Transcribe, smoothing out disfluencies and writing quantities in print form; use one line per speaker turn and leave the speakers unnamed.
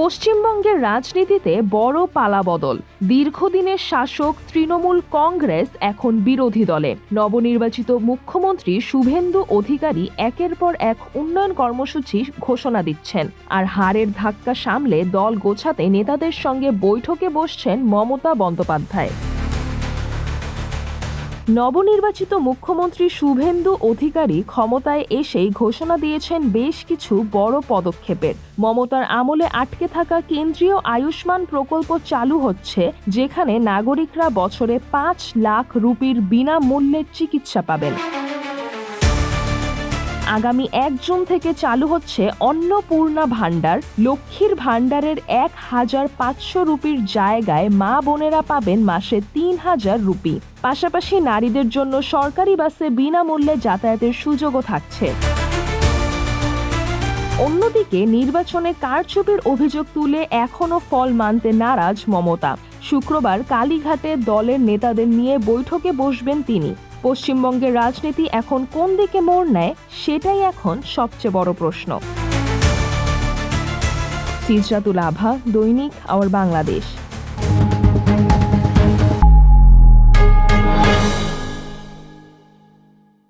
পশ্চিমবঙ্গের রাজনীতিতে বড় পালাবদল। দীর্ঘদিনের শাসক তৃণমূল কংগ্রেস এখন বিরোধী দলে। নবনির্বাচিত মুখ্যমন্ত্রী শুভেন্দু অধিকারী একের পর এক উন্নয়ন কর্মসূচি ঘোষণা দিচ্ছেন, আর হারের ধাক্কা সামলে দল গোছাতে নেতাদের সঙ্গে বৈঠকে বসছেন মমতা বন্দ্যোপাধ্যায়। নবনির্বাচিত মুখ্যমন্ত্রী শুভেন্দু অধিকারী ক্ষমতায় এসেই ঘোষণা দিয়েছেন বেশ কিছু বড় পদক্ষেপের। মমতার আমলে আটকে থাকা কেন্দ্রীয় আয়ুষ্মান প্রকল্প চালু হচ্ছে, যেখানে নাগরিকরা বছরে ৫ লাখ রুপির বিনামূল্যে চিকিৎসা পাবেন। আগামী ১ জুন থেকে চালু হচ্ছে অন্নপূর্ণা ভাণ্ডার। লক্ষ্মীর ভাণ্ডারের ১,৫০০ রুপির জায়গায় মা বোনেরা পাবেন মাসে ৩,০০০ রুপি। পাশাপাশি নারীদের জন্য সরকারি বাসে বিনামূল্যে যাতায়াতের সুযোগও থাকছে। অন্যদিকে নির্বাচনে কারচুপির অভিযোগ তুলে এখনও ফল মানতে নারাজ মমতা। শুক্রবার কালীঘাটে দলের নেতাদের নিয়ে বৈঠকে বসবেন তিনি। পশ্চিমবঙ্গের রাজনীতি এখন কোন দিকে মোড় নেয়, সেটাই এখন সবচেয়ে বড় প্রশ্ন। সিজরাতুল আভা, দৈনিক আওয়ার বাংলাদেশ।